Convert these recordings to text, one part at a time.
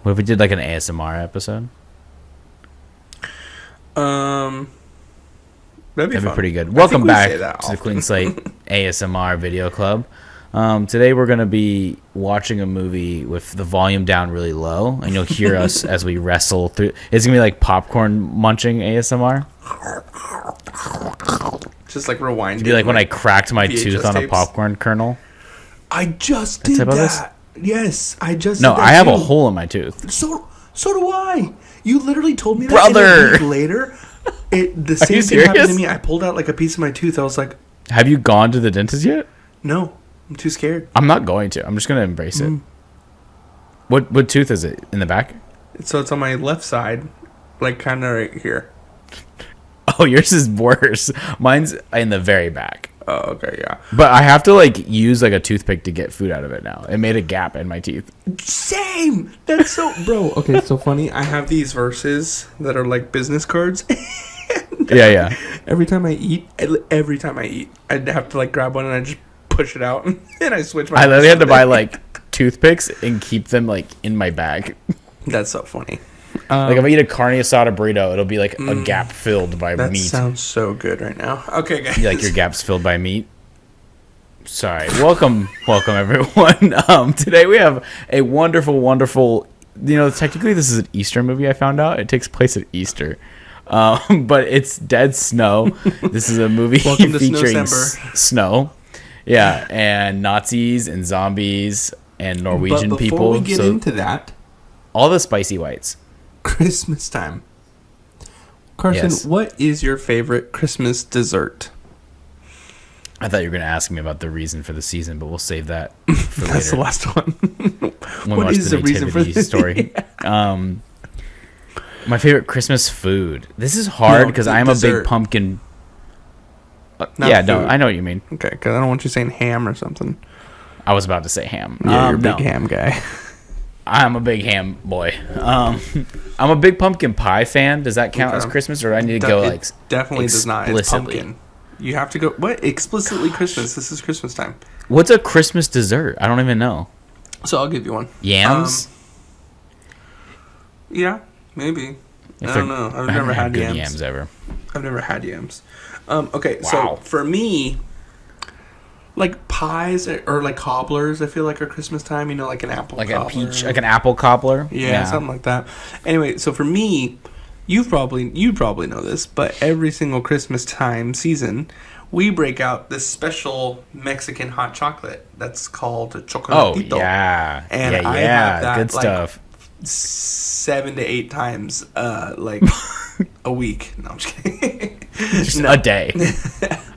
What if we did like an ASMR episode? That'd be pretty good. Welcome back to the Clean Slate ASMR Video Club. Today we're going to be watching a movie with the volume down really low, and you'll hear us as we wrestle through. It's going to be like popcorn munching ASMR. Just like rewinding. It'd be like when I cracked my tooth on a popcorn kernel. I just did that. Yes, I just No, did that I have too. a hole in my tooth. So do I. You literally told me that Brother. a week later. The same thing happened to me. I pulled out like a piece of my tooth. I was like, have you gone to the dentist yet? no, I'm too scared. I'm not going to. I'm just going to embrace it. What tooth is it? In the back? So it's on my left side, like kind of right here. Oh, yours is worse. Mine's in the very back. Oh, okay, yeah. But I have to like use like a toothpick to get food out of it now. It made a gap in my teeth. Same. That's so, bro. Okay, so funny. I have these verses that are like business cards. Yeah. Every time I eat, I'd have to like grab one and I just push it out, and I switch my. I literally had to buy like toothpicks and keep them like in my bag. That's so funny. Like if I eat a carne asada burrito, it'll be like a gap filled by that meat. That sounds so good right now. Okay, guys. Like your gap's filled by meat. Sorry. Welcome everyone. Today we have a wonderful. Technically this is an Easter movie. I found out it takes place at Easter, but it's Dead Snow. This is a movie featuring snow. Yeah, and Nazis and zombies and Norwegian people. Before we get into that, all the spicy whites. Christmas time. Carson, yes. What is your favorite Christmas dessert? I thought you were going to ask me about the reason for the season, but we'll save that for later. That's the last one. What is the reason for the story? My favorite Christmas food. This is hard because I am a big pumpkin. I know what you mean. Okay, because I don't want you saying ham or something. I was about to say ham. Yeah, you're a big ham guy. I'm a big ham boy. I'm a big pumpkin pie fan. Does that count as Christmas, or do I need to go like definitely does not. It's pumpkin. You have to go. What explicitly Christmas? This is Christmas time. What's a Christmas dessert? I don't even know. So I'll give you one. Yams. Yeah, maybe. I don't know. I've never had yams ever. I've never had yams. Okay, wow. So for me, like pies or like cobblers, I feel like are Christmas time. Like an apple, like cobbler. a peach, like an apple cobbler. Yeah, something like that. Anyway, so for me, you probably know this, but every single Christmas time season, we break out this special Mexican hot chocolate that's called chocolatito. Oh yeah, and I have that good stuff. 7 to 8 times, like a week. No, I'm just kidding. A day.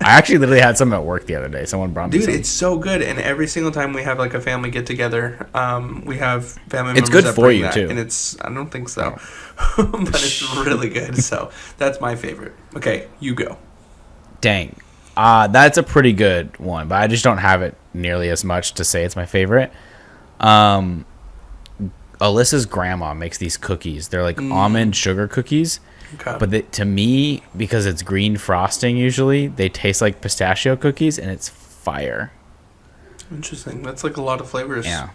I actually literally had some at work the other day. Someone brought me some. Dude, it's so good. And every single time we have like a family get together, we have family members. It's good for you too. And I don't think so, but it's really good. So that's my favorite. Okay, you go. Dang, that's a pretty good one, but I just don't have it nearly as much to say it's my favorite. Alyssa's grandma makes these cookies. They're like almond sugar cookies. Okay. But to me, because it's green frosting usually, they taste like pistachio cookies, and it's fire. Interesting. That's like a lot of flavors. Yeah.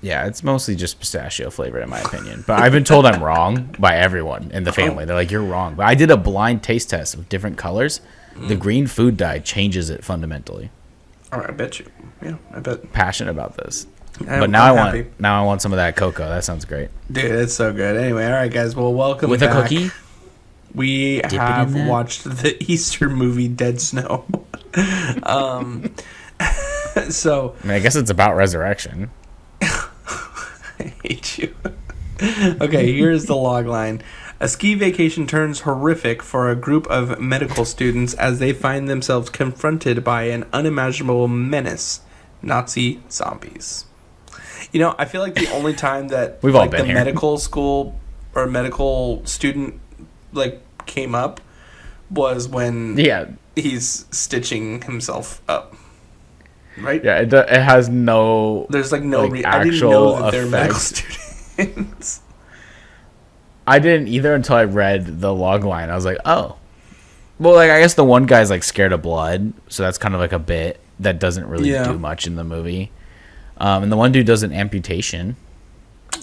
Yeah, it's mostly just pistachio flavored in my opinion. But I've been told I'm wrong by everyone in the family. They're like, you're wrong. But I did a blind taste test of different colors. The green food dye changes it fundamentally. All right, I bet you. Yeah, I bet. Passionate about this. But now I want some of that cocoa. That sounds great. Dude, it's so good. Anyway, all right, guys. Well, welcome with back. A cookie. We have watched the Easter movie Dead Snow. So I guess it's about resurrection. I hate you. Okay, here's the log line. A ski vacation turns horrific for a group of medical students as they find themselves confronted by an unimaginable menace: Nazi zombies. I feel like the only time that we've all been here. Medical school or medical student came up was when he's stitching himself up. Right? Yeah, it has no. There's no. I didn't know that they're medical students. I didn't either until I read the log line. I was like, oh, well, I guess the one guy's scared of blood, so that's kind of a bit that doesn't really do much in the movie. And the one dude does an amputation.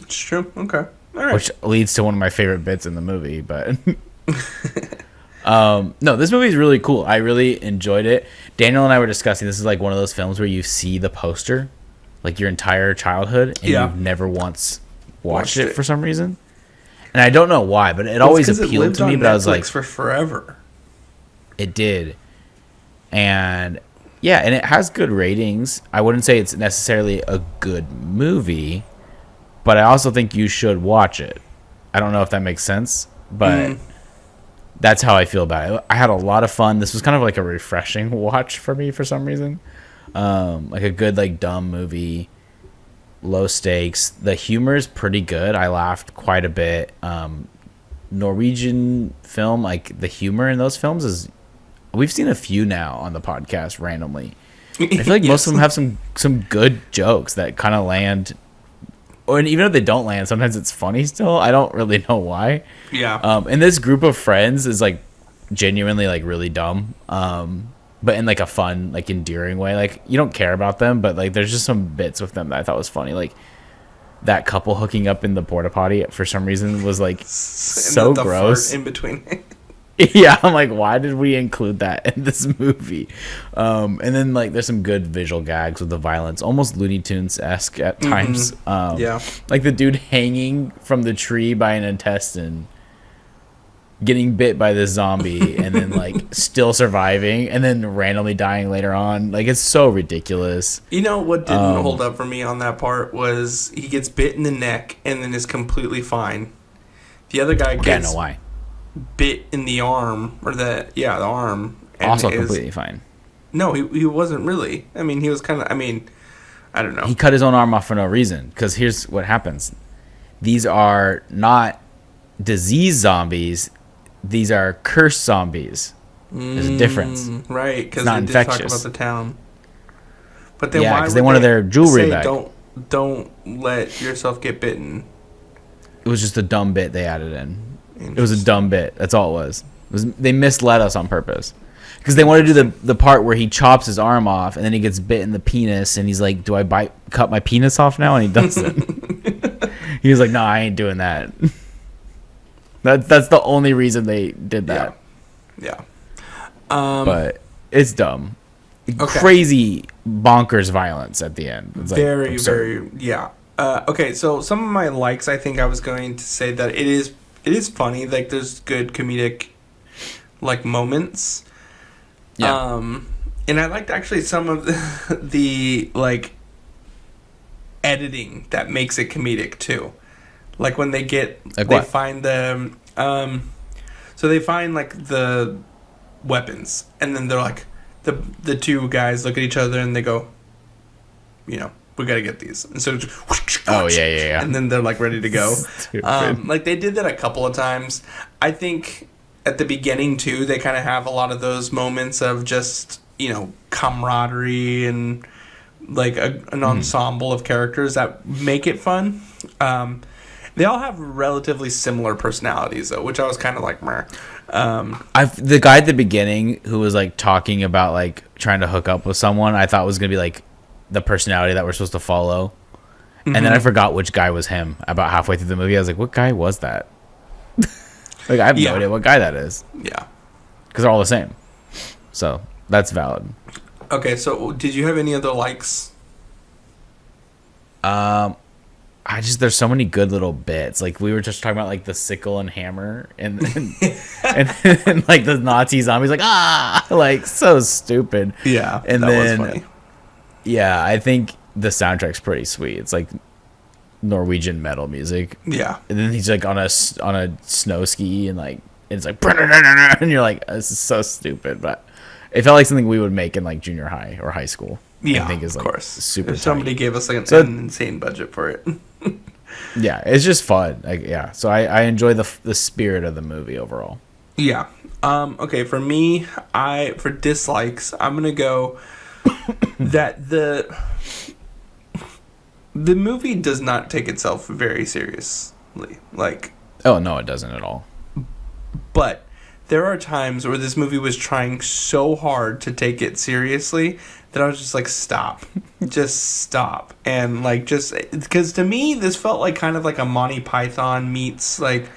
It's true. Okay. All right. which leads to one of my favorite bits in the movie. But no, this movie is really cool. I really enjoyed it. Daniel and I were discussing, this is like one of those films where you see the poster like your entire childhood and you've never once watched it for some reason. And I don't know why, but it always appealed to me. But I was like, for forever. It did. And yeah, and it has good ratings. I wouldn't say it's necessarily a good movie, but I also think you should watch it. I don't know if that makes sense, but that's how I feel about it. I had a lot of fun. This was kind of like a refreshing watch for me for some reason. Like a good, like, dumb movie, low stakes. The humor is pretty good. I laughed quite a bit. Norwegian film, like, the humor in those films is, we've seen a few now on the podcast randomly. I feel like most of them have some good jokes that kind of land, or even if they don't land, sometimes it's funny still. I don't really know why. Yeah. And this group of friends is like genuinely like really dumb, but in like a fun, like endearing way. Like you don't care about them, but like there's just some bits with them that I thought was funny. Like that couple hooking up in the porta potty for some reason was like so the gross. Fart in between. Yeah, I'm like, why did we include that in this movie? And then like there's some good visual gags with the violence, almost Looney Tunes-esque at times. Yeah, like the dude hanging from the tree by an intestine, getting bit by this zombie, and then like still surviving, and then randomly dying later on. Like it's so ridiculous. You know what didn't hold up for me on that part was he gets bit in the neck and then is completely fine. The other guy gets I know why. Bit in the arm, or the arm, and Also completely fine. No, he wasn't really. I mean, he was kind of. I mean, I don't know. He cut his own arm off for no reason. Because here's what happens: these are not disease zombies; these are cursed zombies. There's a difference, right? Because they did talk about the town. But then why? Because they wanted their jewelry back. Don't let yourself get bitten. It was just a dumb bit they added in. It was a dumb bit. That's all it was. They misled us on purpose. Because they wanted to do the part where he chops his arm off and then he gets bit in the penis and he's like, do I cut my penis off now? And he doesn't. He was like, no, I ain't doing that. That's the only reason they did that. Yeah. But it's dumb. Okay. Crazy bonkers violence at the end. It's like very, absurd. very, yeah. Okay, so some of my likes, I think I was going to say that it is funny. Like, there's good comedic, like, moments. Yeah. And I liked actually some of the like, editing that makes it comedic, too. Like, when they find the, so they find, like, the weapons. And then they're like, the two guys look at each other and they go, you know, we gotta get these. And so yeah. And then they're like ready to go. Like they did that a couple of times. I think at the beginning too, they kind of have a lot of those moments of just, you know, camaraderie and like an ensemble of characters that make it fun. They all have relatively similar personalities though, which I was kind of like, meh. The guy at the beginning who was like talking about like trying to hook up with someone, I thought was gonna be like the personality that we're supposed to follow. And then I forgot which guy was him about halfway through the movie. I was like, what guy was that? Like, I have no idea what guy that is. Yeah. Because they're all the same. So, that's valid. Okay, so did you have any other likes? There's so many good little bits. Like, we were just talking about, like, the sickle and hammer. And like, the Nazi zombies, like, ah! Like, so stupid. Yeah, and that then, was funny. Yeah, I think the soundtrack's pretty sweet. It's like Norwegian metal music. Yeah. And then he's like on a snow ski and like it's like and you're like, this is so stupid, but it felt like something we would make in like junior high or high school. Yeah, I think is like of course. super. If somebody tight. gave us like an insane budget for it. Yeah, it's just fun. Like yeah, so I enjoy the spirit of the movie overall. Yeah. Okay, for me, for dislikes, I'm gonna go that the movie does not take itself very seriously. Like, oh no, it doesn't at all. But there are times where this movie was trying so hard to take it seriously that I was just like, stop. Just stop. And like, just because to me, this felt like kind of like a Monty Python meets like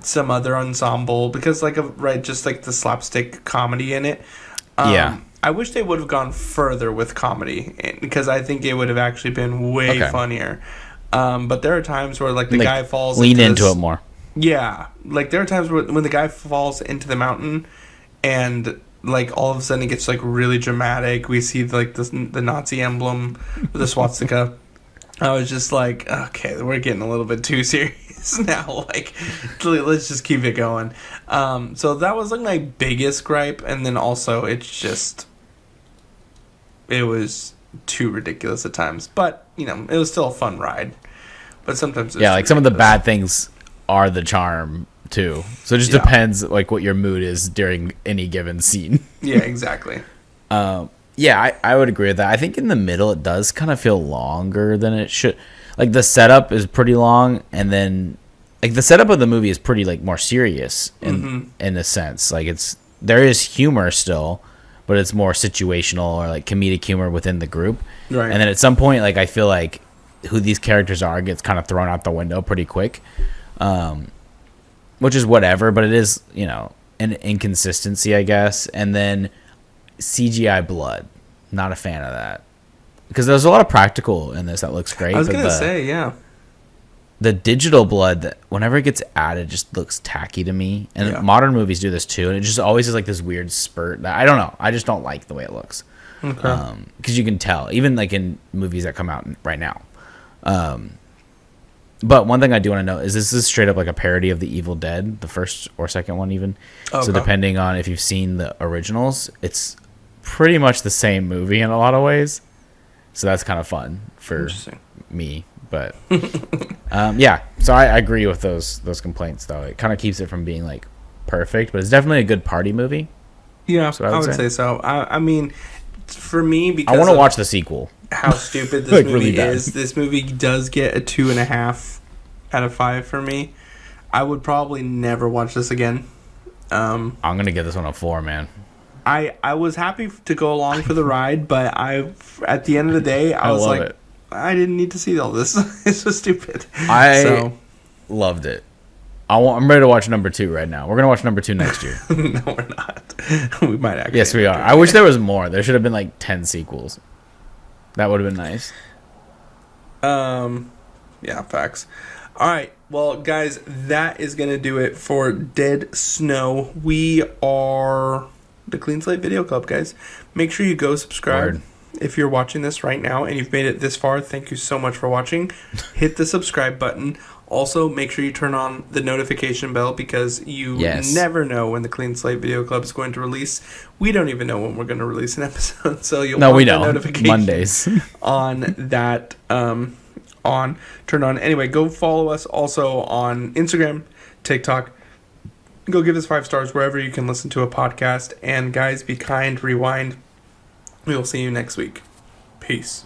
some other ensemble, because like, just like the slapstick comedy in it. Yeah. I wish they would have gone further with comedy, because I think it would have actually been way funnier. But there are times where like the guy falls into it more. Yeah, like there are times when the guy falls into the mountain, and like all of a sudden it gets like really dramatic. We see like the Nazi emblem, the swastika. I was just like, okay, we're getting a little bit too serious now. Like, let's just keep it going. So that was like my biggest gripe, and then also it was too ridiculous at times. But you know, it was still a fun ride. But sometimes it's like some of the bad things are the charm too, so it just depends like what your mood is during any given scene. Yeah, exactly. I would agree with that. I think in the middle it does kind of feel longer than it should. Like the setup is pretty long, and then like the setup of the movie is pretty like more serious in a sense. Like there is humor still, but it's more situational or like comedic humor within the group. Right. And then at some point, like I feel like who these characters are gets kind of thrown out the window pretty quick. Which is whatever, but it is, you know, an inconsistency, I guess. And then CGI blood, not a fan of that, because there's a lot of practical in this that looks great. I was gonna say, yeah, the digital blood that whenever it gets added just looks tacky to me. And modern movies do this too, and it just always is like this weird spurt that I don't know. I just don't like the way it looks. Okay. Because you can tell, even like in movies that come out right now. But one thing I do want to know is this is straight up like a parody of The Evil Dead, the first or second one even. Okay. So depending on if you've seen the originals, it's pretty much the same movie in a lot of ways. So that's kind of fun for me. But so I agree with those complaints though. It kind of keeps it from being like perfect, but it's definitely a good party movie. Yeah, I would say so. I mean, for me, because I want to watch the sequel. How stupid this like, movie really is. This movie does get a 2.5 out of 5 for me. I would probably never watch this again. I'm gonna give this one a 4, man. I was happy to go along for the ride, but at the end of the day, I was like, I didn't need to see all this. It's so stupid. I loved it. I'm ready to watch number 2 right now. We're gonna watch number 2 next year. No, we're not. We might actually. Yes, we are. I wish there was more. There should have been like 10 sequels. That would have been nice. Yeah, facts. All right. Well, guys, that is going to do it for Dead Snow. We are the Clean Slate Video Club, guys. Make sure you go subscribe. Word. If you're watching this right now and you've made it this far, thank you so much for watching. Hit the subscribe button. Also, make sure you turn on the notification bell, because you never know when the Clean Slate Video Club is going to release. We don't even know when we're going to release an episode, so you'll want the notification Mondays on that turn on. Anyway, go follow us also on Instagram, TikTok. Go give us 5 stars wherever you can listen to a podcast. And guys, be kind, rewind. We will see you next week. Peace.